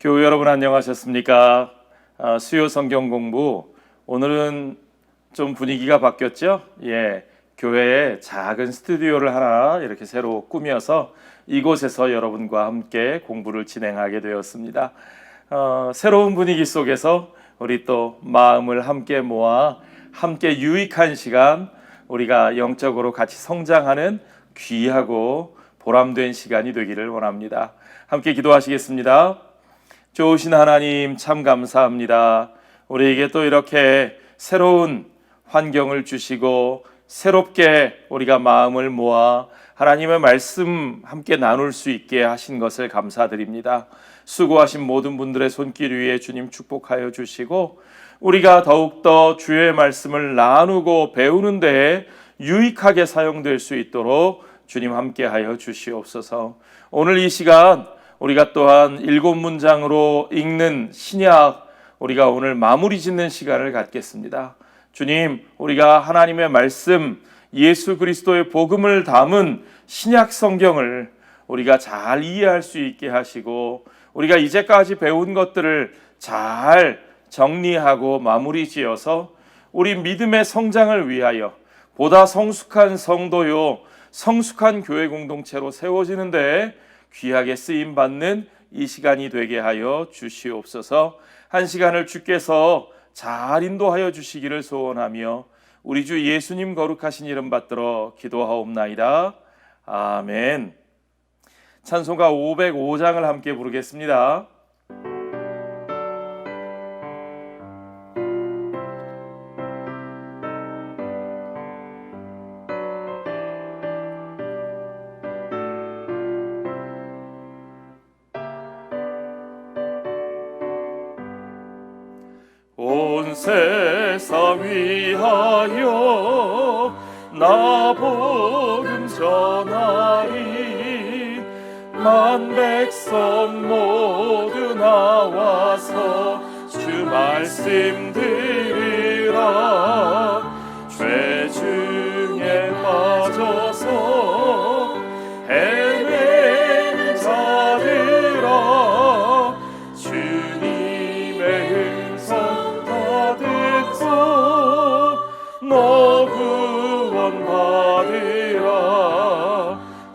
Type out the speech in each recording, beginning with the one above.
교우 여러분 안녕하셨습니까? 수요 성경 공부 오늘은 좀 분위기가 바뀌었죠? 교회에 작은 스튜디오를 하나 이렇게 새로 꾸며서 이곳에서 여러분과 함께 공부를 진행하게 되었습니다. 새로운 분위기 속에서 우리 또 마음을 함께 모아 함께 유익한 시간, 우리가 영적으로 같이 성장하는 귀하고 보람된 시간이 되기를 원합니다. 함께 기도하시겠습니다. 좋으신 하나님 참 감사합니다. 우리에게 또 이렇게 새로운 환경을 주시고 새롭게 우리가 마음을 모아 하나님의 말씀 함께 나눌 수 있게 하신 것을 감사드립니다. 수고하신 모든 분들의 손길 위에 주님 축복하여 주시고 우리가 더욱더 주의 말씀을 나누고 배우는 데에 유익하게 사용될 수 있도록 주님 함께하여 주시옵소서. 오늘 이 시간 우리가 또한 7문장으로 읽는 신약, 우리가 오늘 마무리 짓는 시간을 갖겠습니다. 주님, 우리가 하나님의 말씀, 예수 그리스도의 복음을 담은 신약 성경을 우리가 잘 이해할 수 있게 하시고 우리가 이제까지 배운 것들을 잘 정리하고 마무리 지어서 우리 믿음의 성장을 위하여 보다 성숙한 성도요, 성숙한 교회 공동체로 세워지는 데 귀하게 쓰임받는 이 시간이 되게 하여 주시옵소서. 한 시간을 주께서 잘 인도하여 주시기를 소원하며 우리 주 예수님 거룩하신 이름 받들어 기도하옵나이다. 아멘. 찬송가 505장을 함께 부르겠습니다. 온 세상 위하여 나 복음 전하리. 만 백성 모두 나와서 주 말씀 들으라. 죄 중에 빠져서 헤매는 자들아, 주님의 너 구원 받으라.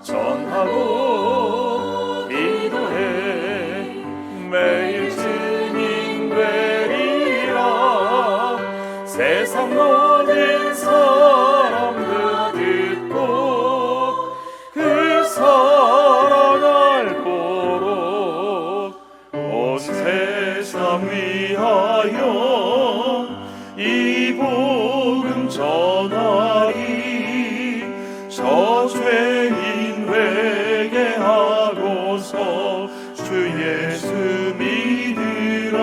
전하고 기도해 매일 증인 되리라. 세상 모든 사람들 듣고 그 사랑 알도록 온 세상 위하여 이 복음 전하리. 저 죄인 회개하고서 주 예수 믿으라.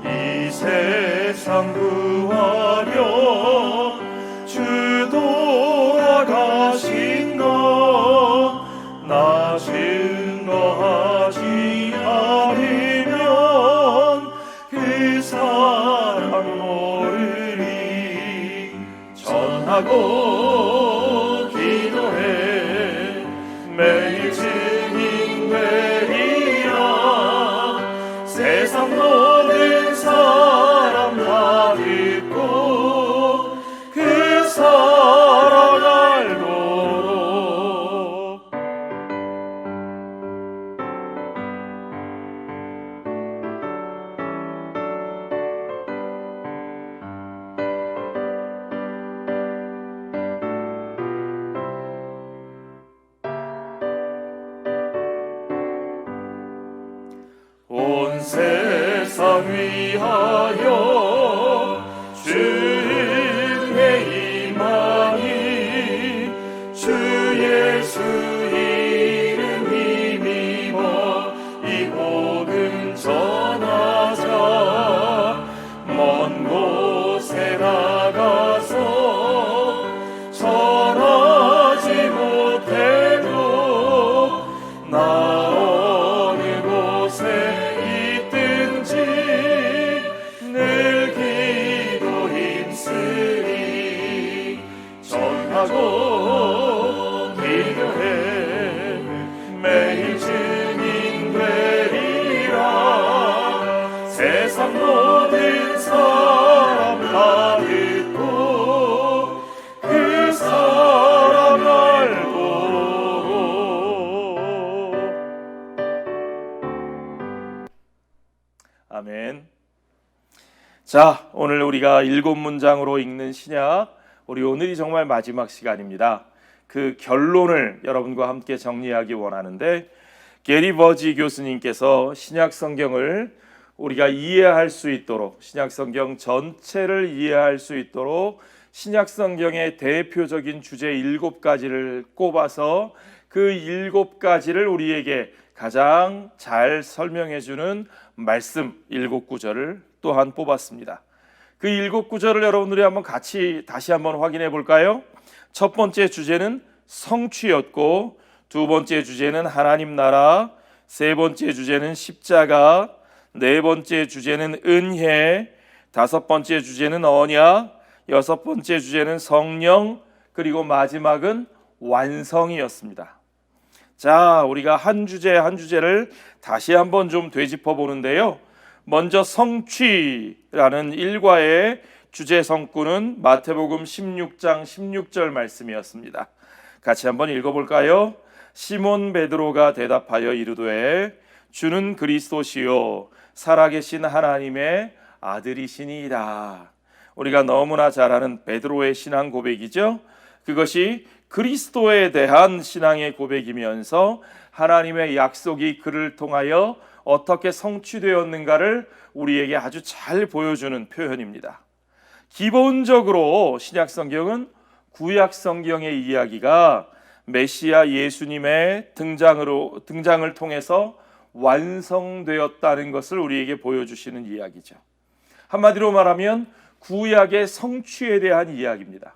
이 세상 구하려 주 돌아가신 것 나 증거하지 않으면 그 사랑 모르리. 전하고 기도해 매일 증인 되리라. 세상 모든 사람 다 듣고 그 사랑 알도록. 온 세상 위하여 주의 임하니. 주 예수 이름 힘입어 이 복음 전하자. 먼 곳에 나가서 전하지 못해도 나 어느 곳에 있든지 늘 세상 모든 사람 다 듣고 그 사람 알고. 아멘. 자, 오늘 우리가 7문장으로 읽는 신약, 우리 오늘이 정말 마지막 시간입니다. 그 결론을 여러분과 함께 정리하기 원하는데, 게리 버지 교수님께서 신약 성경을 우리가 이해할 수 있도록, 신약 성경 전체를 이해할 수 있도록 신약 성경의 대표적인 주제 7가지를 꼽아서 그 7가지를 우리에게 가장 잘 설명해 주는 말씀 7구절을 또한 뽑았습니다. 그 7구절을 여러분들이 한번 같이 다시 한번 확인해 볼까요? 첫 번째 주제는 성취였고, 두 번째 주제는 하나님 나라, 세 번째 주제는 십자가, 네 번째 주제는 은혜, 다섯 번째 주제는 언약, 여섯 번째 주제는 성령, 그리고 마지막은 완성이었습니다. 자, 우리가 한 주제 한 주제를 다시 한번 좀 되짚어 보는데요. 먼저 성취라는 일과의 주제 성구는 마태복음 16장 16절 말씀이었습니다. 같이 한번 읽어볼까요? 시몬 베드로가 대답하여 이르되 주는 그리스도시요 살아계신 하나님의 아들이시니이다. 우리가 너무나 잘 아는 베드로의 신앙 고백이죠. 그것이 그리스도에 대한 신앙의 고백이면서 하나님의 약속이 그를 통하여 어떻게 성취되었는가를 우리에게 아주 잘 보여주는 표현입니다. 기본적으로 신약 성경은 구약 성경의 이야기가 메시아 예수님의 등장을 통해서 완성되었다는 것을 우리에게 보여주시는 이야기죠. 한마디로 말하면 구약의 성취에 대한 이야기입니다.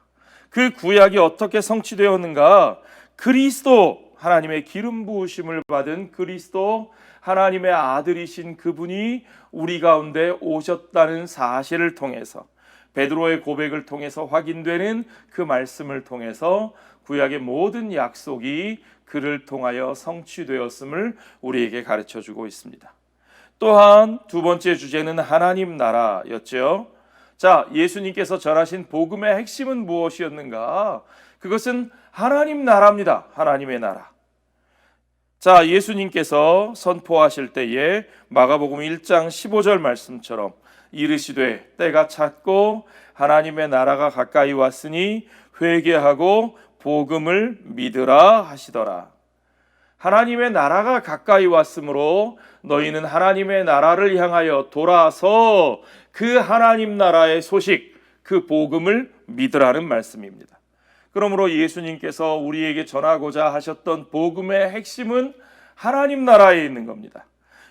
그 구약이 어떻게 성취되었는가? 그리스도, 하나님의 기름 부으심을 받은 그리스도, 하나님의 아들이신 그분이 우리 가운데 오셨다는 사실을 통해서, 베드로의 고백을 통해서 확인되는 그 말씀을 통해서 구약의 모든 약속이 그를 통하여 성취되었음을 우리에게 가르쳐주고 있습니다. 또한 두 번째 주제는 하나님 나라였죠. 자, 예수님께서 전하신 복음의 핵심은 무엇이었는가? 그것은 하나님 나라입니다. 하나님의 나라. 자, 예수님께서 선포하실 때에 마가복음 1장 15절 말씀처럼 이르시되 때가 찼고 하나님의 나라가 가까이 왔으니 회개하고 복음을 믿으라 하시더라. 하나님의 나라가 가까이 왔으므로 너희는 하나님의 나라를 향하여 돌아서 그 하나님 나라의 소식, 그 복음을 믿으라는 말씀입니다. 그러므로 예수님께서 우리에게 전하고자 하셨던 복음의 핵심은 하나님 나라에 있는 겁니다.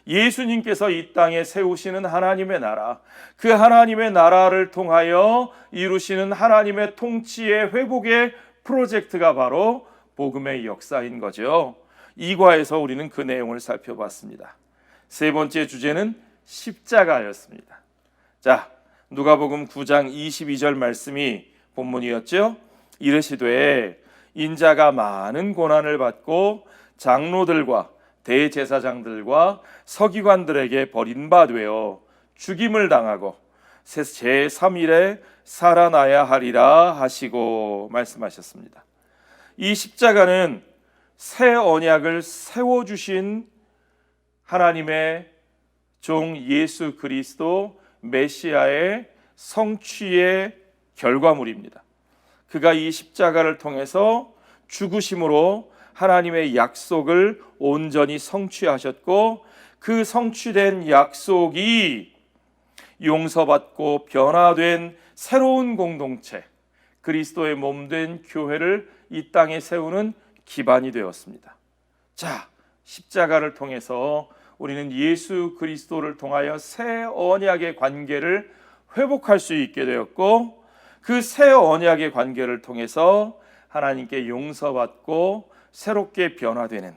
예수님께서 이 땅에 세우시는 하나님의 나라, 그 하나님의 나라를 통하여 이루시는 하나님의 통치의 회복의 프로젝트가 바로 복음의 역사인 거죠. 이 과에서 우리는 그 내용을 살펴봤습니다. 세 번째 주제는 십자가였습니다. 자, 누가복음 9장 22절 말씀이 본문이었죠. 이르시되 인자가 많은 고난을 받고 장로들과 대제사장들과 서기관들에게 버림받되어 죽임을 당하고 제3일에 살아나야 하리라 하시고 말씀하셨습니다. 이 십자가는 새 언약을 세워주신 하나님의 종 예수 그리스도 메시아의 성취의 결과물입니다. 그가 이 십자가를 통해서 죽으심으로 하나님의 약속을 온전히 성취하셨고, 그 성취된 약속이 용서받고 변화된 새로운 공동체, 그리스도의 몸된 교회를 이 땅에 세우는 기반이 되었습니다. 자, 십자가를 통해서 우리는 예수 그리스도를 통하여 새 언약의 관계를 회복할 수 있게 되었고, 그 새 언약의 관계를 통해서 하나님께 용서받고 새롭게 변화되는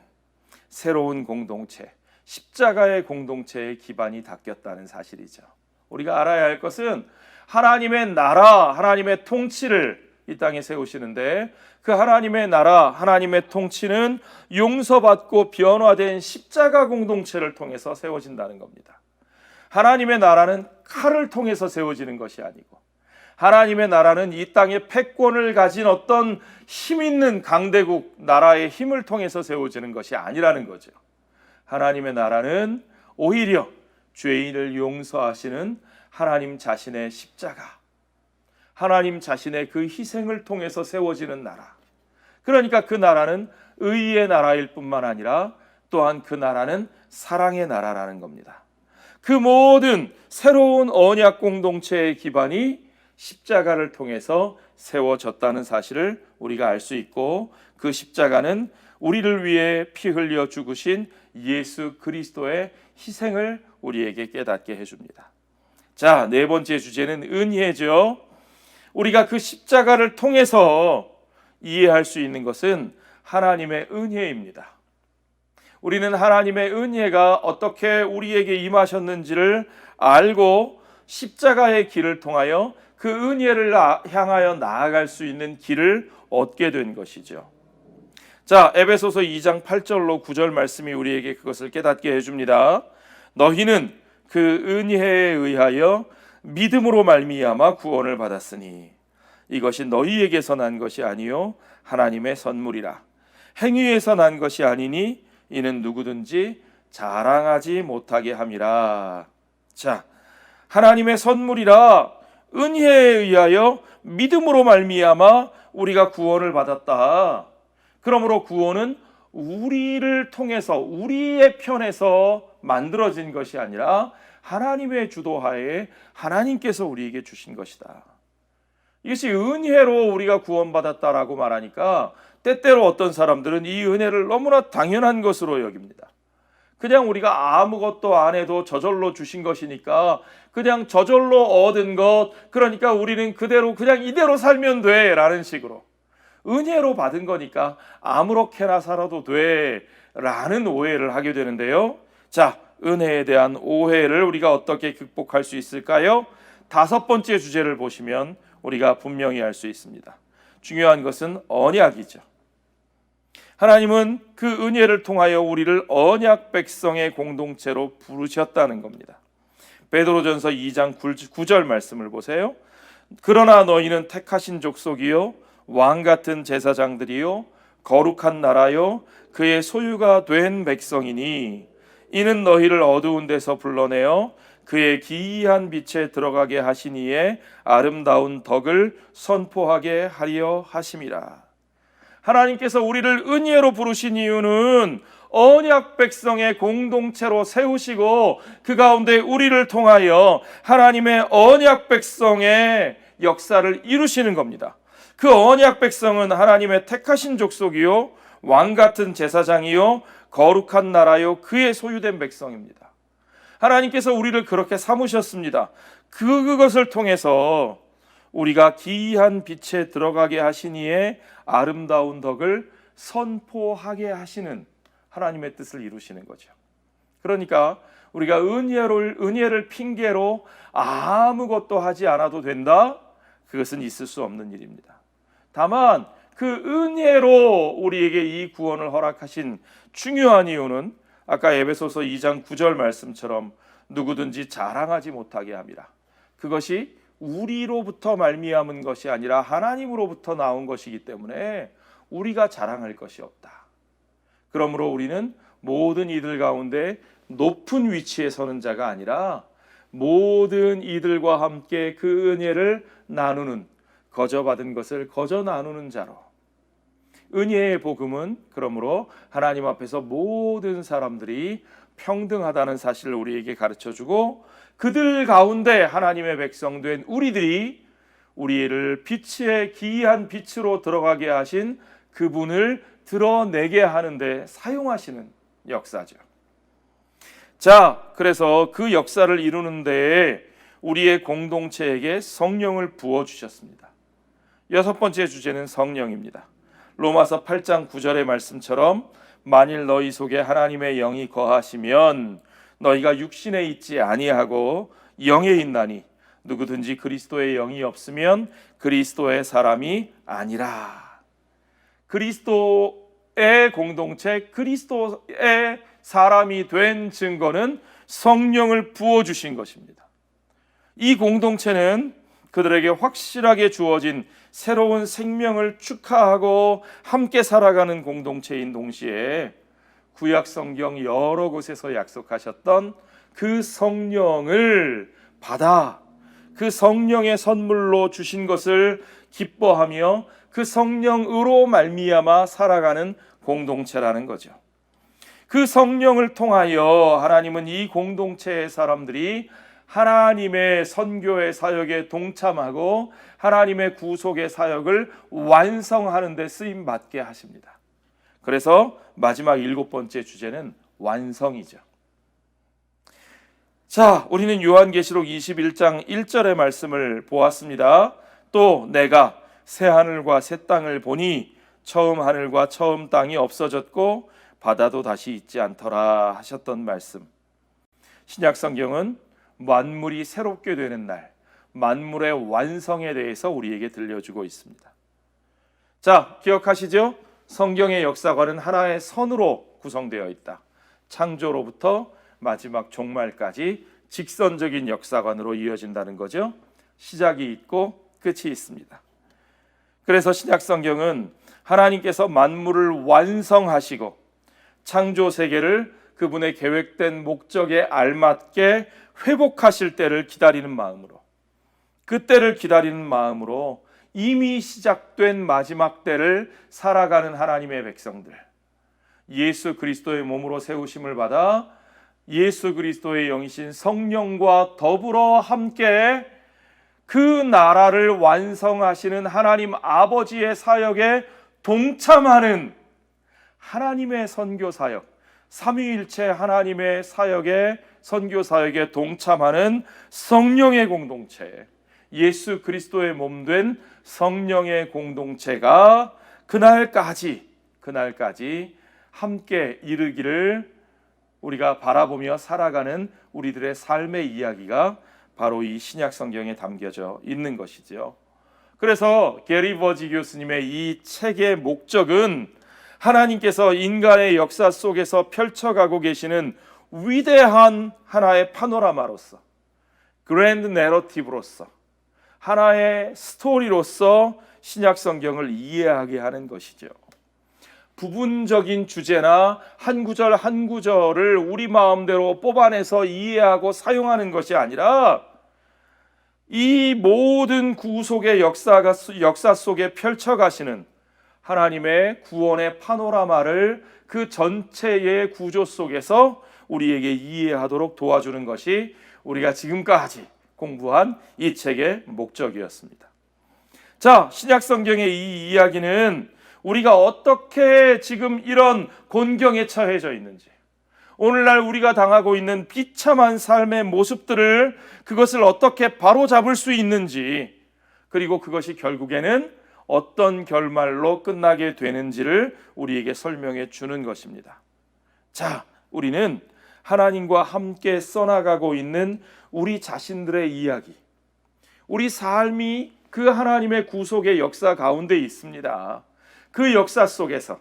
새로운 공동체, 십자가의 공동체의 기반이 닦였다는 사실이죠. 우리가 알아야 할 것은 하나님의 나라, 하나님의 통치를 이 땅에 세우시는데, 그 하나님의 나라, 하나님의 통치는 용서받고 변화된 십자가 공동체를 통해서 세워진다는 겁니다. 하나님의 나라는 칼을 통해서 세워지는 것이 아니고, 하나님의 나라는 이 땅에 패권을 가진 어떤 힘 있는 강대국 나라의 힘을 통해서 세워지는 것이 아니라는 거죠. 하나님의 나라는 오히려 죄인을 용서하시는 하나님 자신의 십자가, 하나님 자신의 그 희생을 통해서 세워지는 나라. 그러니까 그 나라는 의의 나라일 뿐만 아니라 또한 그 나라는 사랑의 나라라는 겁니다. 그 모든 새로운 언약 공동체의 기반이 십자가를 통해서 세워졌다는 사실을 우리가 알 수 있고, 그 십자가는 우리를 위해 피 흘려 죽으신 예수 그리스도의 희생을 우리에게 깨닫게 해줍니다. 자, 네 번째 주제는 은혜죠. 우리가 그 십자가를 통해서 이해할 수 있는 것은 하나님의 은혜입니다. 우리는 하나님의 은혜가 어떻게 우리에게 임하셨는지를 알고 십자가의 길을 통하여 그 은혜를 향하여 나아갈 수 있는 길을 얻게 된 것이죠. 자, 에베소서 2장 8절로 9절 말씀이 우리에게 그것을 깨닫게 해줍니다. 너희는 그 은혜에 의하여 믿음으로 말미암아 구원을 받았으니 이것이 너희에게서 난 것이 아니요 하나님의 선물이라. 행위에서 난 것이 아니니 이는 누구든지 자랑하지 못하게 함이라. 자, 하나님의 선물이라, 은혜에 의하여 믿음으로 말미암아 우리가 구원을 받았다. 그러므로 구원은 우리를 통해서, 우리의 편에서 만들어진 것이 아니라 하나님의 주도하에 하나님께서 우리에게 주신 것이다. 이것이 은혜로 우리가 구원받았다라고 말하니까 때때로 어떤 사람들은 이 은혜를 너무나 당연한 것으로 여깁니다. 그냥 우리가 아무것도 안 해도 저절로 주신 것이니까 그냥 저절로 얻은 것, 그러니까 우리는 그대로 그냥 이대로 살면 돼 라는 식으로, 은혜로 받은 거니까 아무렇게나 살아도 돼 라는 오해를 하게 되는데요. 자, 은혜에 대한 오해를 우리가 어떻게 극복할 수 있을까요? 다섯 번째 주제를 보시면 우리가 분명히 알 수 있습니다. 중요한 것은 언약이죠. 하나님은 그 은혜를 통하여 우리를 언약 백성의 공동체로 부르셨다는 겁니다. 베드로전서 2장 9절 말씀을 보세요. 그러나 너희는 택하신 족속이요 왕 같은 제사장들이요 거룩한 나라요 그의 소유가 된 백성이니 이는 너희를 어두운 데서 불러내어 그의 기이한 빛에 들어가게 하시니에 아름다운 덕을 선포하게 하려 하심이라. 하나님께서 우리를 은혜로 부르신 이유는 언약 백성의 공동체로 세우시고 그 가운데 우리를 통하여 하나님의 언약 백성의 역사를 이루시는 겁니다. 그 언약 백성은 하나님의 택하신 족속이요 왕 같은 제사장이요 거룩한 나라요 그의 소유된 백성입니다. 하나님께서 우리를 그렇게 삼으셨습니다. 그것을 통해서 우리가 기이한 빛에 들어가게 하시니에 아름다운 덕을 선포하게 하시는 하나님의 뜻을 이루시는 거죠. 그러니까 우리가 은혜를 핑계로 아무것도 하지 않아도 된다? 그것은 있을 수 없는 일입니다. 다만 그 은혜로 우리에게 이 구원을 허락하신 중요한 이유는 아까 에베소서 2장 9절 말씀처럼 누구든지 자랑하지 못하게 함이라. 그것이 우리로부터 말미암은 것이 아니라 하나님으로부터 나온 것이기 때문에 우리가 자랑할 것이 없다. 그러므로 우리는 모든 이들 가운데 높은 위치에 서는 자가 아니라 모든 이들과 함께 그 은혜를 나누는, 거저 받은 것을 거저 나누는 자로. 은혜의 복음은 그러므로 하나님 앞에서 모든 사람들이 평등하다는 사실을 우리에게 가르쳐주고 그들 가운데 하나님의 백성된 우리들이 우리를 빛의 기이한 빛으로 들어가게 하신 그분을 드러내게 하는데 사용하시는 역사죠. 자, 그래서 그 역사를 이루는 데에 우리의 공동체에게 성령을 부어주셨습니다. 여섯 번째 주제는 성령입니다. 로마서 8장 9절의 말씀처럼 만일 너희 속에 하나님의 영이 거하시면 너희가 육신에 있지 아니하고 영에 있나니 누구든지 그리스도의 영이 없으면 그리스도의 사람이 아니라. 그리스도의 공동체, 그리스도의 사람이 된 증거는 성령을 부어주신 것입니다. 이 공동체는 그들에게 확실하게 주어진 새로운 생명을 축하하고 함께 살아가는 공동체인 동시에 구약 성경 여러 곳에서 약속하셨던 그 성령을 받아 그 성령의 선물로 주신 것을 기뻐하며 그 성령으로 말미암아 살아가는 공동체라는 거죠. 그 성령을 통하여 하나님은 이 공동체의 사람들이 하나님의 선교의 사역에 동참하고 하나님의 구속의 사역을 완성하는 데 쓰임 받게 하십니다. 그래서 마지막 7번째 주제는 완성이죠. 자, 우리는 요한계시록 21장 1절의 말씀을 보았습니다. 또 내가 새 하늘과 새 땅을 보니 처음 하늘과 처음 땅이 없어졌고 바다도 다시 있지 않더라 하셨던 말씀. 신약 성경은 만물이 새롭게 되는 날, 만물의 완성에 대해서 우리에게 들려주고 있습니다. 자, 기억하시죠? 성경의 역사관은 하나의 선으로 구성되어 있다. 창조로부터 마지막 종말까지 직선적인 역사관으로 이어진다는 거죠. 시작이 있고 끝이 있습니다. 그래서 신약 성경은 하나님께서 만물을 완성하시고 창조 세계를 그분의 계획된 목적에 알맞게 회복하실 때를 기다리는 마음으로, 그때를 기다리는 마음으로 이미 시작된 마지막 때를 살아가는 하나님의 백성들, 예수 그리스도의 몸으로 세우심을 받아 예수 그리스도의 영이신 성령과 더불어 함께 그 나라를 완성하시는 하나님 아버지의 사역에 동참하는 하나님의 선교 사역, 삼위일체 하나님의 사역에 선교 사역에 동참하는 성령의 공동체, 예수 그리스도의 몸된 성령의 공동체가 그날까지 함께 이르기를 우리가 바라보며 살아가는 우리들의 삶의 이야기가 바로 이 신약 성경에 담겨져 있는 것이죠. 그래서 게리 버지 교수님의 이 책의 목적은 하나님께서 인간의 역사 속에서 펼쳐가고 계시는 위대한 하나의 파노라마로서, 그랜드 내러티브로서, 하나의 스토리로서 신약 성경을 이해하게 하는 것이죠. 부분적인 주제나 한 구절 한 구절을 우리 마음대로 뽑아내서 이해하고 사용하는 것이 아니라 이 모든 구속의 역사 속에 펼쳐가시는 하나님의 구원의 파노라마를 그 전체의 구조 속에서 우리에게 이해하도록 도와주는 것이 우리가 지금까지 공부한 이 책의 목적이었습니다. 자, 신약 성경의 이 이야기는 우리가 어떻게 지금 이런 곤경에 처해져 있는지, 오늘날 우리가 당하고 있는 비참한 삶의 모습들을, 그것을 어떻게 바로잡을 수 있는지, 그리고 그것이 결국에는 어떤 결말로 끝나게 되는지를 우리에게 설명해 주는 것입니다. 자, 우리는 하나님과 함께 써나가고 있는 우리 자신들의 이야기, 우리 삶이 그 하나님의 구속의 역사 가운데 있습니다. 그 역사 속에서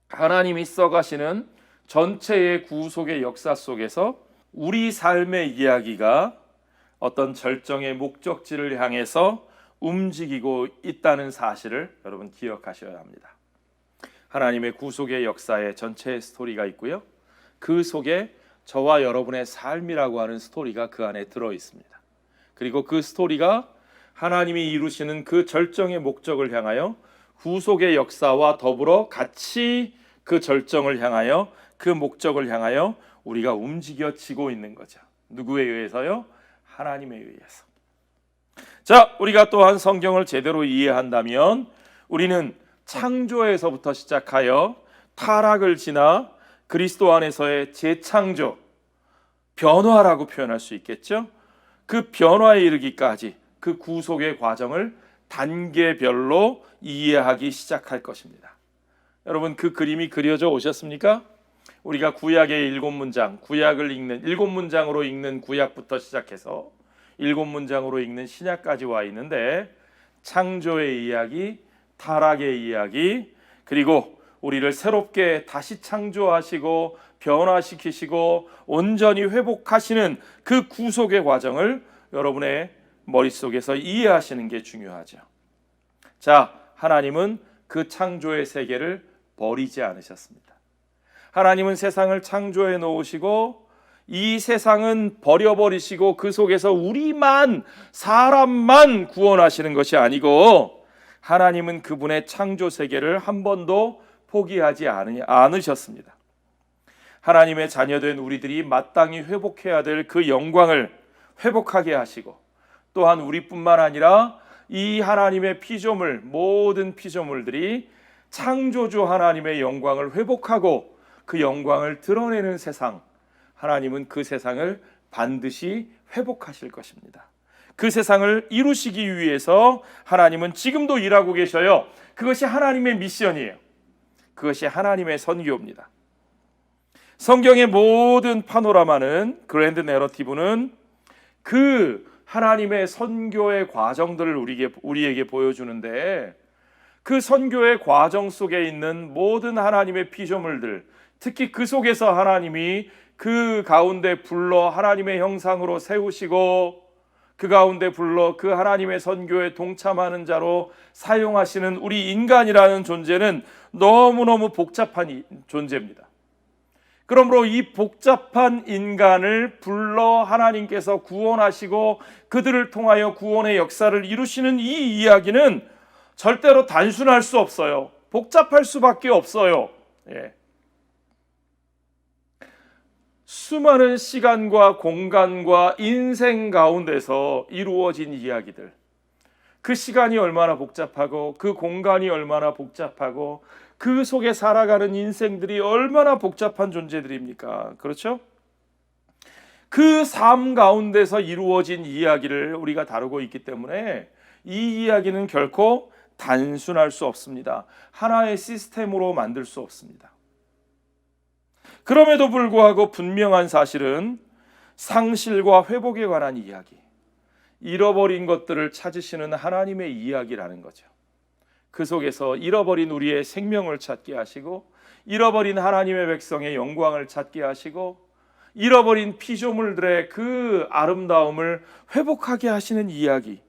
하나님이 써가시는 전체의 구속의 역사 속에서 우리 삶의 이야기가 어떤 절정의 목적지를 향해서 움직이고 있다는 사실을 여러분 기억하셔야 합니다. 하나님의 구속의 역사의 전체의 스토리가 있고요, 그 속에 저와 여러분의 삶이라고 하는 스토리가 그 안에 들어 있습니다. 그리고 그 스토리가 하나님이 이루시는 그 절정의 목적을 향하여, 구속의 역사와 더불어 같이 그 절정을 향하여, 그 목적을 향하여 우리가 움직여지고 있는 거죠. 누구에 의해서요? 하나님에 의해서. 자, 우리가 또한 성경을 제대로 이해한다면 우리는 창조에서부터 시작하여 타락을 지나 그리스도 안에서의 재창조, 변화라고 표현할 수 있겠죠. 그 변화에 이르기까지 그 구속의 과정을 단계별로 이해하기 시작할 것입니다. 여러분, 그 그림이 그려져 오셨습니까? 우리가 구약의 7문장, 구약을 읽는 7문장으로 읽는 구약부터 시작해서 7문장으로 읽는 신약까지 와 있는데, 창조의 이야기, 타락의 이야기, 그리고 우리를 새롭게 다시 창조하시고 변화시키시고 온전히 회복하시는 그 구속의 과정을 여러분의 머릿속에서 이해하시는 게 중요하죠. 자, 하나님은 그 창조의 세계를 버리지 않으셨습니다. 하나님은 세상을 창조해 놓으시고 이 세상은 버려버리시고 그 속에서 우리만, 사람만 구원하시는 것이 아니고 하나님은 그분의 창조 세계를 한 번도 포기하지 않으셨습니다. 하나님의 자녀된 우리들이 마땅히 회복해야 될 그 영광을 회복하게 하시고, 또한 우리뿐만 아니라 이 하나님의 피조물, 모든 피조물들이 창조주 하나님의 영광을 회복하고 그 영광을 드러내는 세상, 하나님은 그 세상을 반드시 회복하실 것입니다. 그 세상을 이루시기 위해서 하나님은 지금도 일하고 계셔요. 그것이 하나님의 미션이에요. 그것이 하나님의 선교입니다. 성경의 모든 파노라마는, 그랜드 내러티브는 그 하나님의 선교의 과정들을 우리에게 보여주는데, 그 선교의 과정 속에 있는 모든 하나님의 피조물들, 특히 그 속에서 하나님이 그 가운데 불러 하나님의 형상으로 세우시고 그 가운데 불러 그 하나님의 선교에 동참하는 자로 사용하시는 우리 인간이라는 존재는 너무너무 복잡한 존재입니다. 그러므로 이 복잡한 인간을 불러 하나님께서 구원하시고 그들을 통하여 구원의 역사를 이루시는 이 이야기는 절대로 단순할 수 없어요. 복잡할 수밖에 없어요. 수많은 시간과 공간과 인생 가운데서 이루어진 이야기들, 그 시간이 얼마나 복잡하고 그 공간이 얼마나 복잡하고 그 속에 살아가는 인생들이 얼마나 복잡한 존재들입니까? 그렇죠? 그 삶 가운데서 이루어진 이야기를 우리가 다루고 있기 때문에 이 이야기는 결코 단순할 수 없습니다. 하나의 시스템으로 만들 수 없습니다. 그럼에도 불구하고 분명한 사실은 상실과 회복에 관한 이야기, 잃어버린 것들을 찾으시는 하나님의 이야기라는 거죠. 그 속에서 잃어버린 우리의 생명을 찾게 하시고, 잃어버린 하나님의 백성의 영광을 찾게 하시고, 잃어버린 피조물들의 그 아름다움을 회복하게 하시는 이야기.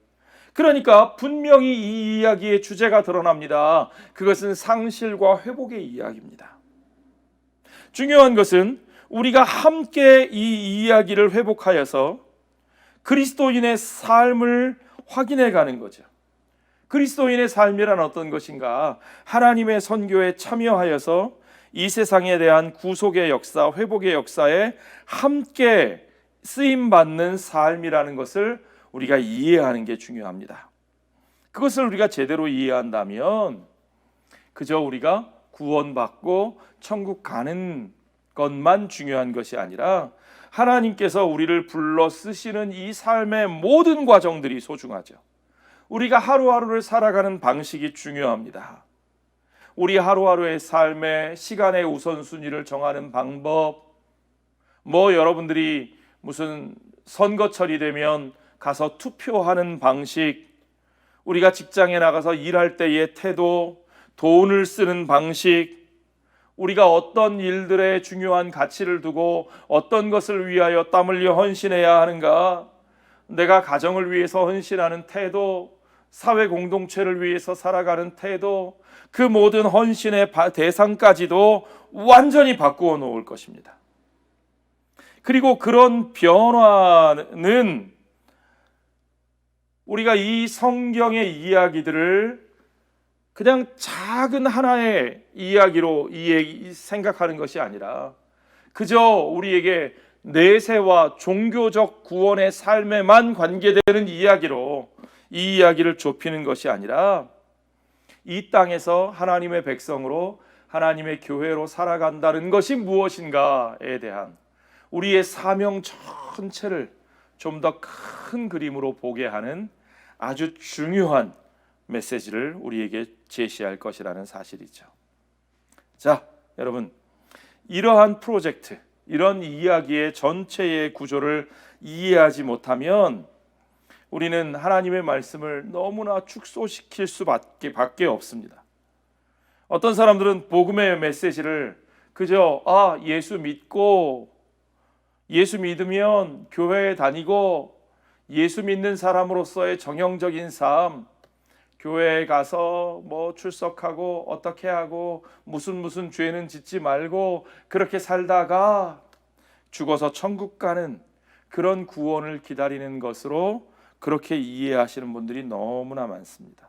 그러니까 분명히 이 이야기의 주제가 드러납니다. 그것은 상실과 회복의 이야기입니다. 중요한 것은 우리가 함께 이 이야기를 회복하여서 그리스도인의 삶을 확인해 가는 거죠. 그리스도인의 삶이란 어떤 것인가? 하나님의 선교에 참여하여서 이 세상에 대한 구속의 역사, 회복의 역사에 함께 쓰임받는 삶이라는 것을 우리가 이해하는 게 중요합니다. 그것을 우리가 제대로 이해한다면 그저 우리가 구원받고 천국 가는 것만 중요한 것이 아니라 하나님께서 우리를 불러 쓰시는 이 삶의 모든 과정들이 소중하죠. 우리가 하루하루를 살아가는 방식이 중요합니다. 우리 하루하루의 삶의 시간의 우선순위를 정하는 방법, 여러분들이 무슨 선거철이 되면 가서 투표하는 방식, 우리가 직장에 나가서 일할 때의 태도, 돈을 쓰는 방식, 우리가 어떤 일들에 중요한 가치를 두고 어떤 것을 위하여 땀 흘려 헌신해야 하는가, 내가 가정을 위해서 헌신하는 태도, 사회 공동체를 위해서 살아가는 태도, 그 모든 헌신의 대상까지도 완전히 바꾸어 놓을 것입니다. 그리고 그런 변화는 우리가 이 성경의 이야기들을 그냥 작은 하나의 이야기로 생각하는 것이 아니라 그저 우리에게 내세와 종교적 구원의 삶에만 관계되는 이야기로 이 이야기를 좁히는 것이 아니라 이 땅에서 하나님의 백성으로 하나님의 교회로 살아간다는 것이 무엇인가에 대한 우리의 사명 전체를 좀 더 큰 그림으로 보게 하는 아주 중요한 메시지를 우리에게 제시할 것이라는 사실이죠. 자, 여러분, 이러한 프로젝트, 이런 이야기의 전체의 구조를 이해하지 못하면 우리는 하나님의 말씀을 너무나 축소시킬 수밖에 없습니다. 어떤 사람들은 복음의 메시지를 그저 예수 믿고 예수 믿으면 교회에 다니고 예수 믿는 사람으로서의 정형적인 삶, 교회에 가서 뭐 출석하고 어떻게 하고 무슨 죄는 짓지 말고 그렇게 살다가 죽어서 천국 가는 그런 구원을 기다리는 것으로 그렇게 이해하시는 분들이 너무나 많습니다.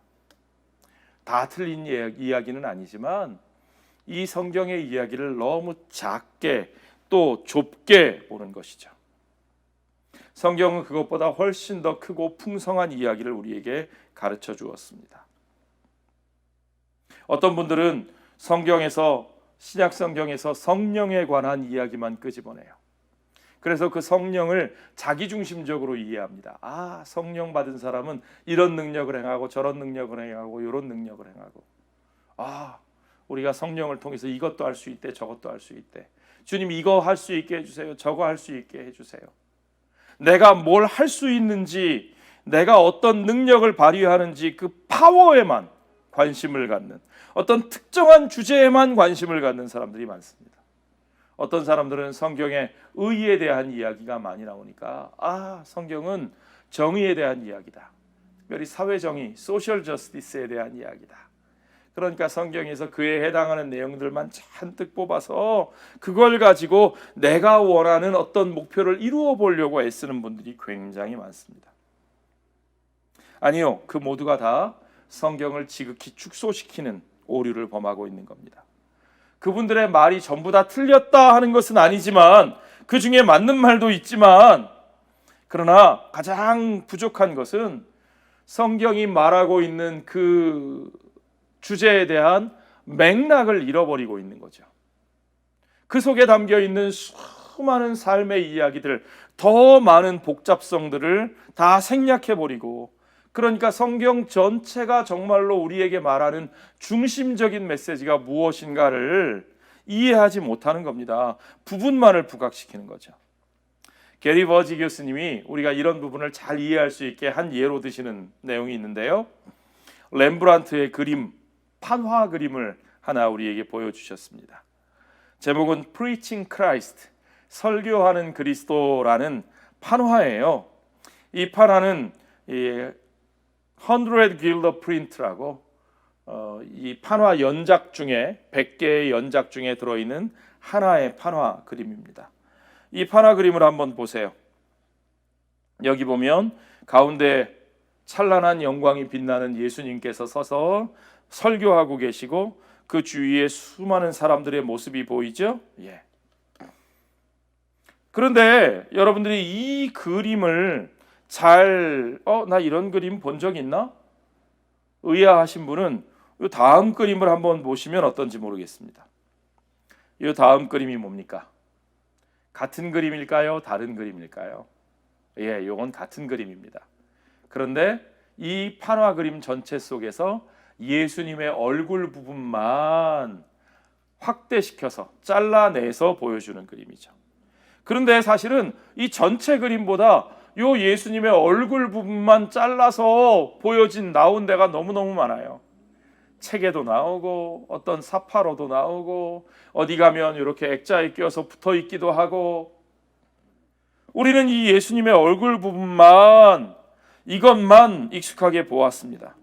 다 틀린 이야기는 아니지만 이 성경의 이야기를 너무 작게 또 좁게 보는 것이죠. 성경은 그것보다 훨씬 더 크고 풍성한 이야기를 우리에게 가르쳐 주었습니다. 어떤 분들은 신약 성경에서 성령에 관한 이야기만 끄집어내요. 그래서 그 성령을 자기중심적으로 이해합니다. 성령 받은 사람은 이런 능력을 행하고 저런 능력을 행하고 이런 능력을 행하고 우리가 성령을 통해서 이것도 할 수 있대 저것도 할 수 있대. 주님 이거 할 수 있게 해주세요. 저거 할 수 있게 해주세요. 내가 뭘 할 수 있는지, 내가 어떤 능력을 발휘하는지 그 파워에만 관심을 갖는, 어떤 특정한 주제에만 관심을 갖는 사람들이 많습니다. 어떤 사람들은 성경에 의에 대한 이야기가 많이 나오니까 성경은 정의에 대한 이야기다. 특별히 사회정의, 소셜 저스티스에 대한 이야기다. 그러니까 성경에서 그에 해당하는 내용들만 잔뜩 뽑아서 그걸 가지고 내가 원하는 어떤 목표를 이루어 보려고 애쓰는 분들이 굉장히 많습니다. 아니요, 그 모두가 다 성경을 지극히 축소시키는 오류를 범하고 있는 겁니다. 그분들의 말이 전부 다 틀렸다 하는 것은 아니지만 그 중에 맞는 말도 있지만, 그러나 가장 부족한 것은 성경이 말하고 있는 그 주제에 대한 맥락을 잃어버리고 있는 거죠. 그 속에 담겨 있는 수많은 삶의 이야기들, 더 많은 복잡성들을 다 생략해버리고, 그러니까 성경 전체가 정말로 우리에게 말하는 중심적인 메시지가 무엇인가를 이해하지 못하는 겁니다. 부분만을 부각시키는 거죠. 게리 버지 교수님이 우리가 이런 부분을 잘 이해할 수 있게 한 예로 드시는 내용이 있는데요. 렘브란트의 그림, 판화 그림을 하나 우리에게 보여주셨습니다. 제목은 Preaching Christ, 설교하는 그리스도라는 판화예요. 이 판화는 100 Guilder Print라고 이 판화 연작 중에 100개의 연작 중에 들어있는 하나의 판화 그림입니다. 이 판화 그림을 한번 보세요. 여기 보면 가운데 찬란한 영광이 빛나는 예수님께서 서서 설교하고 계시고 그 주위에 수많은 사람들의 모습이 보이죠? 그런데 여러분들이 이 그림을 나 이런 그림 본 적 있나? 의아하신 분은 이 다음 그림을 한번 보시면 어떤지 모르겠습니다. 이 다음 그림이 뭡니까? 같은 그림일까요? 다른 그림일까요? 이건 같은 그림입니다. 그런데 이 판화 그림 전체 속에서 예수님의 얼굴 부분만 확대시켜서 잘라내서 보여주는 그림이죠. 그런데 사실은 이 전체 그림보다 요 예수님의 얼굴 부분만 잘라서 나온 데가 너무너무 많아요. 책에도 나오고 어떤 사파로도 나오고 어디 가면 이렇게 액자에 끼어서 붙어 있기도 하고, 우리는 이 예수님의 얼굴 부분만, 이것만 익숙하게 보았습니다.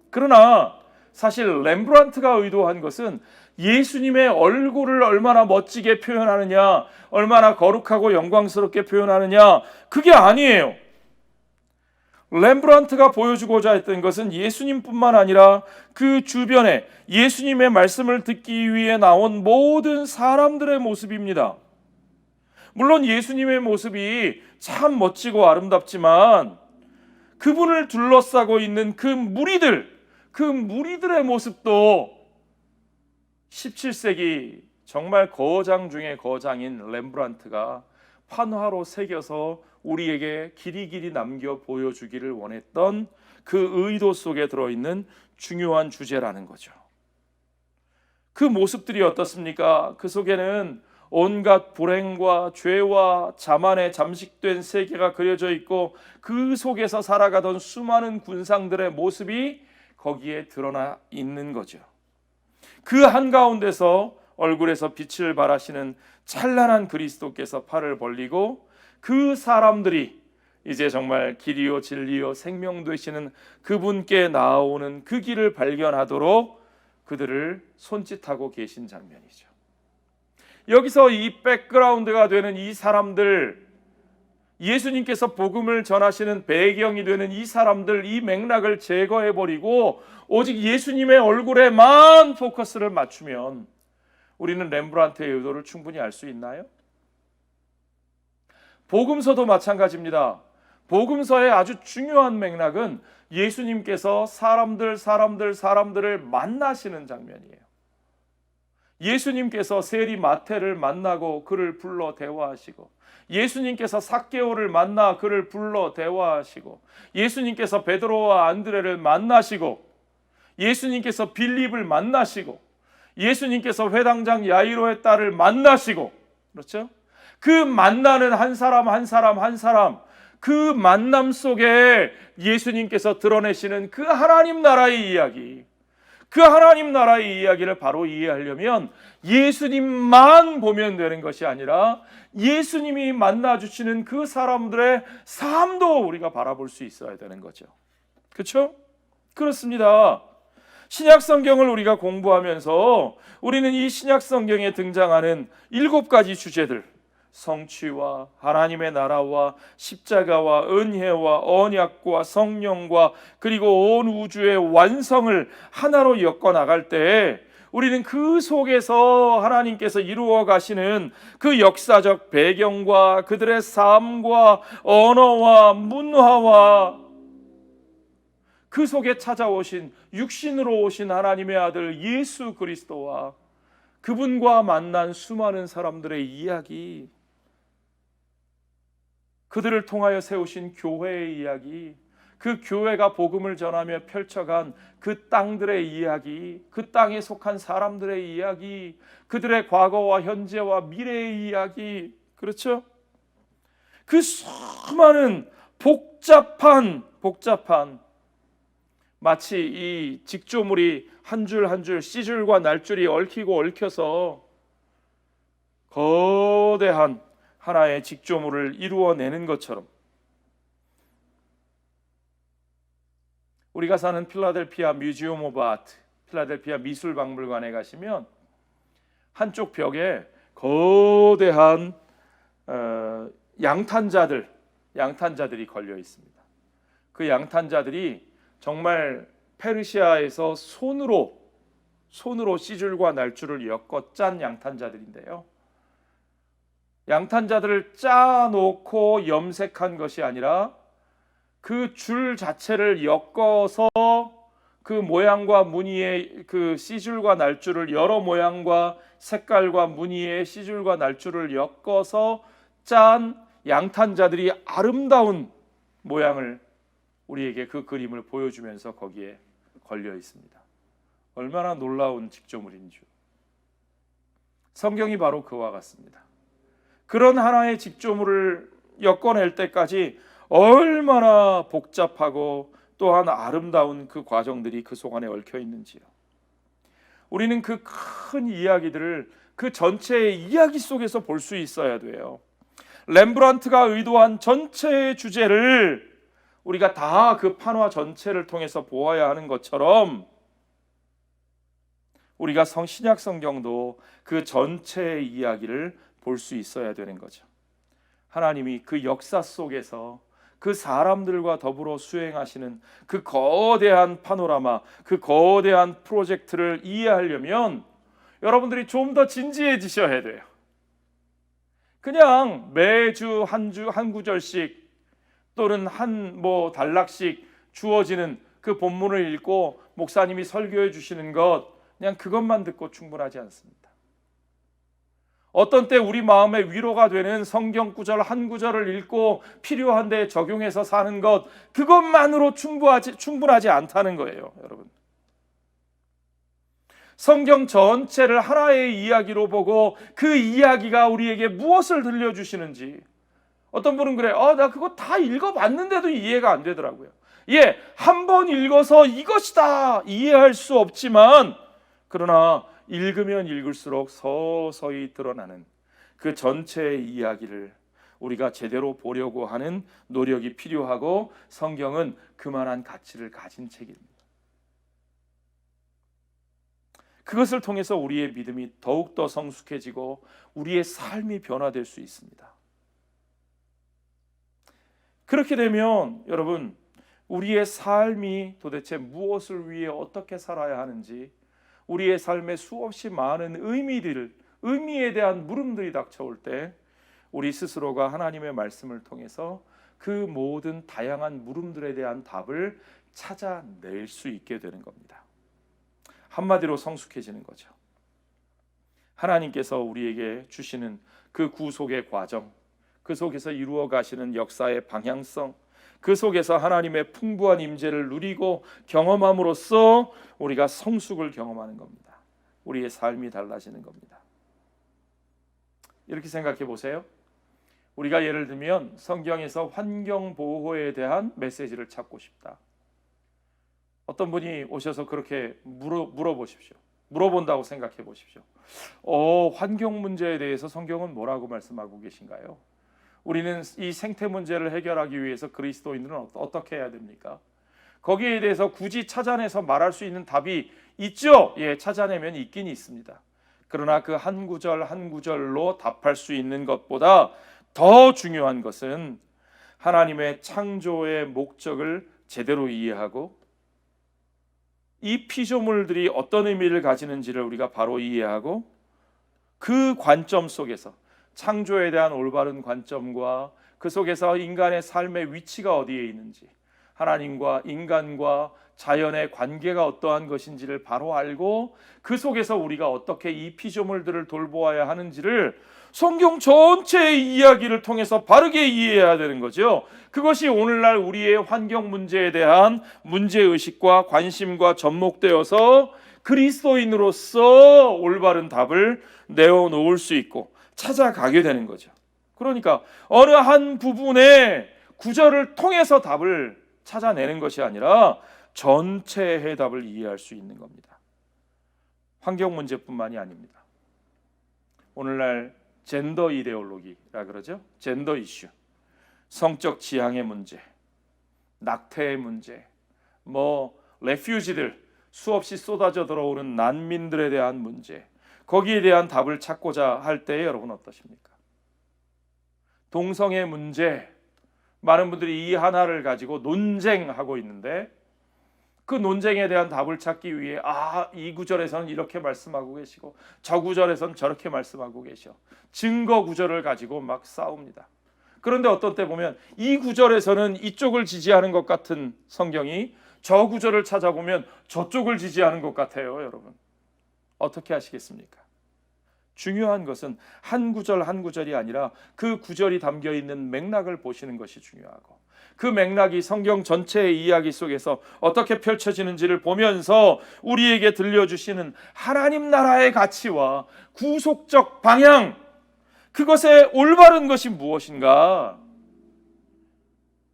그러나 사실 렘브란트가 의도한 것은 예수님의 얼굴을 얼마나 멋지게 표현하느냐, 얼마나 거룩하고 영광스럽게 표현하느냐, 그게 아니에요. 렘브란트가 보여주고자 했던 것은 예수님뿐만 아니라 그 주변에 예수님의 말씀을 듣기 위해 나온 모든 사람들의 모습입니다. 물론 예수님의 모습이 참 멋지고 아름답지만 그분을 둘러싸고 있는 그 무리들의 모습도 17세기 정말 거장 중의 거장인 렘브란트가 판화로 새겨서 우리에게 길이길이 남겨 보여주기를 원했던 그 의도 속에 들어있는 중요한 주제라는 거죠. 그 모습들이 어떻습니까? 그 속에는 온갖 불행과 죄와 자만에 잠식된 세계가 그려져 있고 그 속에서 살아가던 수많은 군상들의 모습이 거기에 드러나 있는 거죠. 그 한가운데서 얼굴에서 빛을 발하시는 찬란한 그리스도께서 팔을 벌리고 그 사람들이 이제 정말 길이요 진리요 생명 되시는 그분께 나아오는 그 길을 발견하도록 그들을 손짓하고 계신 장면이죠. 여기서 이 백그라운드가 되는 이 사람들, 예수님께서 복음을 전하시는 배경이 되는 이 사람들, 이 맥락을 제거해버리고 오직 예수님의 얼굴에만 포커스를 맞추면 우리는 렘브란트의 의도를 충분히 알 수 있나요? 복음서도 마찬가지입니다. 복음서의 아주 중요한 맥락은 예수님께서 사람들을 만나시는 장면이에요. 예수님께서 세리 마태를 만나고 그를 불러 대화하시고, 예수님께서 삭개오를 만나 그를 불러 대화하시고, 예수님께서 베드로와 안드레를 만나시고, 예수님께서 빌립을 만나시고, 예수님께서 회당장 야이로의 딸을 만나시고, 그렇죠? 그 만나는 한 사람 그 만남 속에 예수님께서 드러내시는 그 하나님 나라의 이야기, 그 하나님 나라의 이야기를 바로 이해하려면 예수님만 보면 되는 것이 아니라 예수님이 만나주시는 그 사람들의 삶도 우리가 바라볼 수 있어야 되는 거죠. 그렇죠? 그렇습니다. 신약 성경을 우리가 공부하면서 우리는 이 신약 성경에 등장하는 7가지 주제들, 성취와 하나님의 나라와 십자가와 은혜와 언약과 성령과 그리고 온 우주의 완성을 하나로 엮어 나갈 때 우리는 그 속에서 하나님께서 이루어 가시는 그 역사적 배경과 그들의 삶과 언어와 문화와 그 속에 찾아오신 육신으로 오신 하나님의 아들 예수 그리스도와 그분과 만난 수많은 사람들의 이야기, 그들을 통하여 세우신 교회의 이야기, 그 교회가 복음을 전하며 펼쳐간 그 땅들의 이야기, 그 땅에 속한 사람들의 이야기, 그들의 과거와 현재와 미래의 이야기, 그렇죠? 그 수많은 복잡한 마치 이 직조물이 한 줄 한 줄 씨줄과 날줄이 얽히고 얽혀서 거대한 하나의 직조물을 이루어내는 것처럼 우리가 사는 필라델피아 뮤지엄 오브 아트, 필라델피아 미술박물관에 가시면 한쪽 벽에 거대한 양탄자들이 걸려 있습니다. 그 양탄자들이 정말 페르시아에서 손으로 씨줄과 날줄을 엮어 짠 양탄자들인데요. 양탄자들을 짜놓고 염색한 것이 아니라 그 줄 자체를 엮어서 그 모양과 무늬의 그 씨줄과 날줄을 여러 모양과 색깔과 무늬의 씨줄과 날줄을 엮어서 짠 양탄자들이 아름다운 모양을 우리에게 그 그림을 보여주면서 거기에 걸려 있습니다. 얼마나 놀라운 직조물인 줄. 성경이 바로 그와 같습니다. 그런 하나의 직조물을 엮어낼 때까지 얼마나 복잡하고 또한 아름다운 그 과정들이 그 속 안에 얽혀 있는지요. 우리는 그 큰 이야기들을 그 전체의 이야기 속에서 볼 수 있어야 돼요. 렘브란트가 의도한 전체의 주제를 우리가 다 그 판화 전체를 통해서 보아야 하는 것처럼 우리가 신약 성경도 그 전체의 이야기를 볼 수 있어야 되는 거죠. 하나님이 그 역사 속에서 그 사람들과 더불어 수행하시는 그 거대한 파노라마, 그 거대한 프로젝트를 이해하려면 여러분들이 좀 더 진지해지셔야 돼요. 그냥 매주 한 구절씩 또는 한 단락씩 주어지는 그 본문을 읽고 목사님이 설교해 주시는 것, 그냥 그것만 듣고 충분하지 않습니다. 어떤 때 우리 마음에 위로가 되는 성경 구절 한 구절을 읽고 필요한 데 적용해서 사는 것, 그것만으로 충분하지 않다는 거예요, 여러분. 성경 전체를 하나의 이야기로 보고 그 이야기가 우리에게 무엇을 들려주시는지. 어떤 분은 그래요. 나 그거 다 읽어봤는데도 이해가 안 되더라고요. 한 번 읽어서 이것이다 이해할 수 없지만, 그러나 읽으면 읽을수록 서서히 드러나는 그 전체의 이야기를 우리가 제대로 보려고 하는 노력이 필요하고, 성경은 그만한 가치를 가진 책입니다. 그것을 통해서 우리의 믿음이 더욱더 성숙해지고 우리의 삶이 변화될 수 있습니다. 그렇게 되면 여러분, 우리의 삶이 도대체 무엇을 위해 어떻게 살아야 하는지, 우리의 삶에 수없이 많은 의미에 대한 물음들이 닥쳐올 때 우리 스스로가 하나님의 말씀을 통해서 그 모든 다양한 물음들에 대한 답을 찾아낼 수 있게 되는 겁니다. 한마디로 성숙해지는 거죠. 하나님께서 우리에게 주시는 그 구속의 과정, 그 속에서 이루어 가시는 역사의 방향성, 그 속에서 하나님의 풍부한 임재를 누리고 경험함으로써 우리가 성숙을 경험하는 겁니다. 우리의 삶이 달라지는 겁니다. 이렇게 생각해 보세요. 우리가 예를 들면 성경에서 환경 보호에 대한 메시지를 찾고 싶다. 어떤 분이 오셔서 그렇게 물어보십시오. 물어본다고 생각해 보십시오. 환경 문제에 대해서 성경은 뭐라고 말씀하고 계신가요? 우리는 이 생태 문제를 해결하기 위해서 그리스도인들은 어떻게 해야 됩니까? 거기에 대해서 굳이 찾아내서 말할 수 있는 답이 있죠? 예, 찾아내면 있긴 있습니다. 그러나 그 한 구절 한 구절로 답할 수 있는 것보다 더 중요한 것은 하나님의 창조의 목적을 제대로 이해하고, 이 피조물들이 어떤 의미를 가지는지를 우리가 바로 이해하고, 그 관점 속에서 창조에 대한 올바른 관점과 그 속에서 인간의 삶의 위치가 어디에 있는지, 하나님과 인간과 자연의 관계가 어떠한 것인지를 바로 알고, 그 속에서 우리가 어떻게 이 피조물들을 돌보아야 하는지를 성경 전체의 이야기를 통해서 바르게 이해해야 되는 거죠. 그것이 오늘날 우리의 환경 문제에 대한 문제의식과 관심과 접목되어서 그리스도인으로서 올바른 답을 내어놓을 수 있고 찾아가게 되는 거죠. 그러니까 어느 한 부분의 구절을 통해서 답을 찾아내는 것이 아니라 전체의 해답을 이해할 수 있는 겁니다. 환경 문제뿐만이 아닙니다. 오늘날 젠더 이데올로기라 그러죠. 젠더 이슈, 성적 지향의 문제, 낙태의 문제, 레퓨지들, 수없이 쏟아져 들어오는 난민들에 대한 문제, 거기에 대한 답을 찾고자 할 때 여러분 어떠십니까? 동성애 문제, 많은 분들이 이 하나를 가지고 논쟁하고 있는데, 그 논쟁에 대한 답을 찾기 위해 이 구절에서는 이렇게 말씀하고 계시고 저 구절에서는 저렇게 말씀하고 계셔, 증거 구절을 가지고 막 싸웁니다. 그런데 어떤 때 보면 이 구절에서는 이쪽을 지지하는 것 같은 성경이 저 구절을 찾아보면 저쪽을 지지하는 것 같아요. 여러분 어떻게 하시겠습니까? 중요한 것은 한 구절 한 구절이 아니라 그 구절이 담겨 있는 맥락을 보시는 것이 중요하고, 그 맥락이 성경 전체의 이야기 속에서 어떻게 펼쳐지는지를 보면서 우리에게 들려주시는 하나님 나라의 가치와 구속적 방향, 그것의 올바른 것이 무엇인가,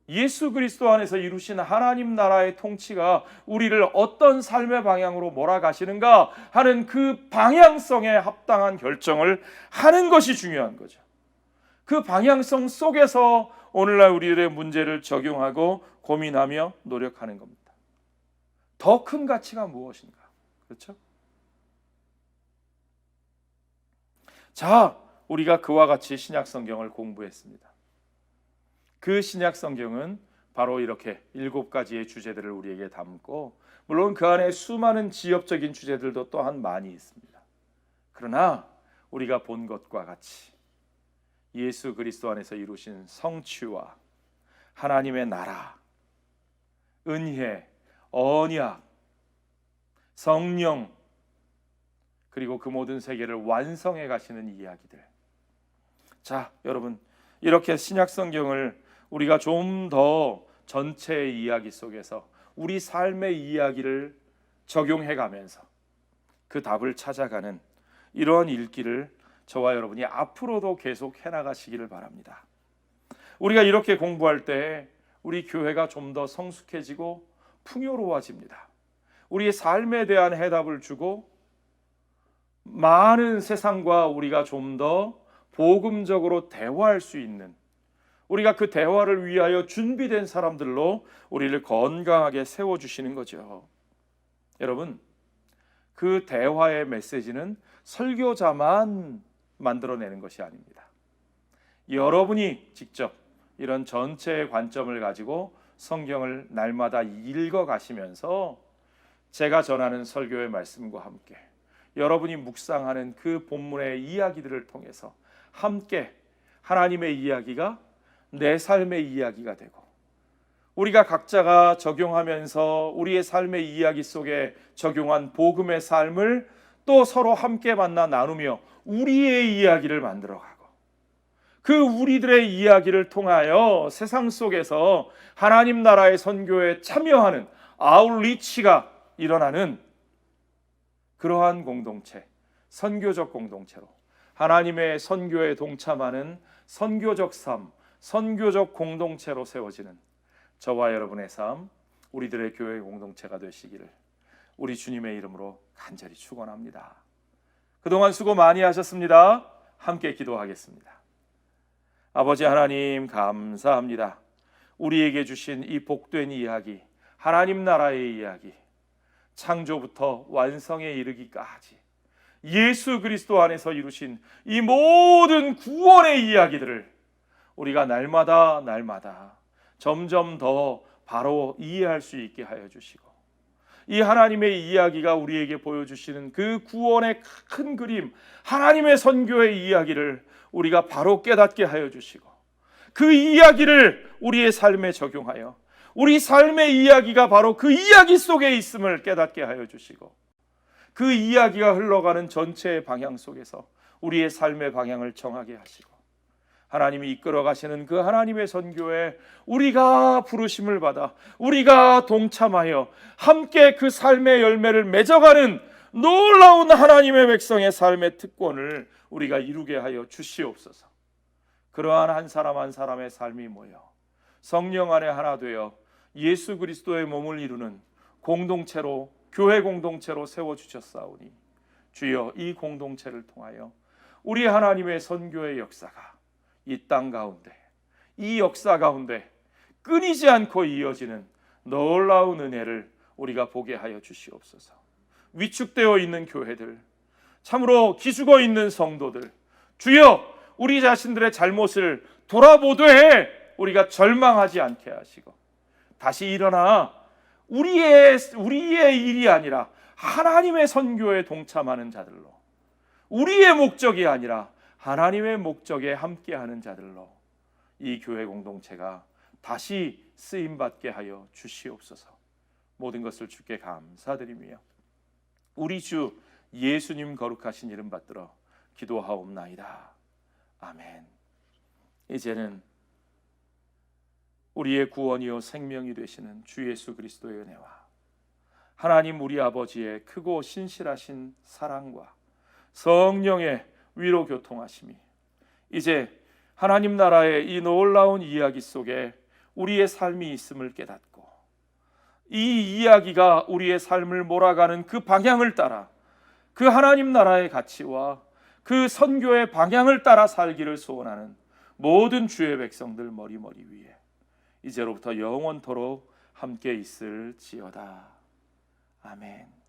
예수 그리스도 안에서 이루신 하나님 나라의 통치가 우리를 어떤 삶의 방향으로 몰아가시는가 하는 그 방향성에 합당한 결정을 하는 것이 중요한 거죠. 그 방향성 속에서 오늘날 우리들의 문제를 적용하고 고민하며 노력하는 겁니다. 더 큰 가치가 무엇인가? 그렇죠? 자, 우리가 그와 같이 신약 성경을 공부했습니다. 그 신약 성경은 바로 이렇게 7가지의 주제들을 우리에게 담고, 물론 그 안에 수많은 지역적인 주제들도 또한 많이 있습니다. 그러나 우리가 본 것과 같이 예수 그리스도 안에서 이루신 성취와 하나님의 나라, 은혜, 언약, 성령, 그리고 그 모든 세계를 완성해 가시는 이야기들. 자, 여러분 이렇게 신약 성경을 우리가 좀 더 전체의 이야기 속에서 우리 삶의 이야기를 적용해 가면서 그 답을 찾아가는 이러한 일기를 저와 여러분이 앞으로도 계속 해나가시기를 바랍니다. 우리가 이렇게 공부할 때 우리 교회가 좀 더 성숙해지고 풍요로워집니다. 우리의 삶에 대한 해답을 주고 많은 세상과 우리가 좀 더 복음적으로 대화할 수 있는, 우리가 그 대화를 위하여 준비된 사람들로 우리를 건강하게 세워주시는 거죠. 여러분, 그 대화의 메시지는 설교자만 만들어내는 것이 아닙니다. 여러분이 직접 이런 전체의 관점을 가지고 성경을 날마다 읽어가시면서 제가 전하는 설교의 말씀과 함께 여러분이 묵상하는 그 본문의 이야기들을 통해서 함께 하나님의 이야기가 내 삶의 이야기가 되고, 우리가 각자가 적용하면서 우리의 삶의 이야기 속에 적용한 복음의 삶을 또 서로 함께 만나 나누며 우리의 이야기를 만들어가고, 그 우리들의 이야기를 통하여 세상 속에서 하나님 나라의 선교에 참여하는 아웃리치가 일어나는 그러한 공동체, 선교적 공동체로 하나님의 선교에 동참하는 선교적 삶, 선교적 공동체로 세워지는 저와 여러분의 삶, 우리들의 교회 공동체가 되시기를 우리 주님의 이름으로 간절히 축원합니다. 그동안 수고 많이 하셨습니다. 함께 기도하겠습니다. 아버지 하나님, 감사합니다. 우리에게 주신 이 복된 이야기, 하나님 나라의 이야기, 창조부터 완성에 이르기까지 예수 그리스도 안에서 이루신 이 모든 구원의 이야기들을 우리가 날마다 점점 더 바로 이해할 수 있게 하여 주시고, 이 하나님의 이야기가 우리에게 보여주시는 그 구원의 큰 그림, 하나님의 선교의 이야기를 우리가 바로 깨닫게 하여 주시고, 그 이야기를 우리의 삶에 적용하여 우리 삶의 이야기가 바로 그 이야기 속에 있음을 깨닫게 하여 주시고, 그 이야기가 흘러가는 전체의 방향 속에서 우리의 삶의 방향을 정하게 하시고, 하나님이 이끌어 가시는 그 하나님의 선교에 우리가 부르심을 받아 우리가 동참하여 함께 그 삶의 열매를 맺어가는 놀라운 하나님의 백성의 삶의 특권을 우리가 이루게 하여 주시옵소서. 그러한 한 사람 한 사람의 삶이 모여 성령 안에 하나 되어 예수 그리스도의 몸을 이루는 공동체로, 교회 공동체로 세워주셨사오니, 주여 이 공동체를 통하여 우리 하나님의 선교의 역사가 이 땅 가운데, 이 역사 가운데 끊이지 않고 이어지는 놀라운 은혜를 우리가 보게 하여 주시옵소서. 위축되어 있는 교회들, 참으로 기죽어 있는 성도들, 주여 우리 자신들의 잘못을 돌아보되 우리가 절망하지 않게 하시고, 다시 일어나 우리의 일이 아니라 하나님의 선교에 동참하는 자들로, 우리의 목적이 아니라 하나님의 목적에 함께하는 자들로 이 교회 공동체가 다시 쓰임받게 하여 주시옵소서. 모든 것을 주께 감사드리며 우리 주 예수님 거룩하신 이름 받들어 기도하옵나이다. 아멘. 이제는 우리의 구원이요 생명이 되시는 주 예수 그리스도의 은혜와 하나님 우리 아버지의 크고 신실하신 사랑과 성령의 위로 교통하심이 이제 하나님 나라의 이 놀라운 이야기 속에 우리의 삶이 있음을 깨닫고, 이 이야기가 우리의 삶을 몰아가는 그 방향을 따라 그 하나님 나라의 가치와 그 선교의 방향을 따라 살기를 소원하는 모든 주의 백성들 머리 위에 이제로부터 영원토록 함께 있을지어다. 아멘.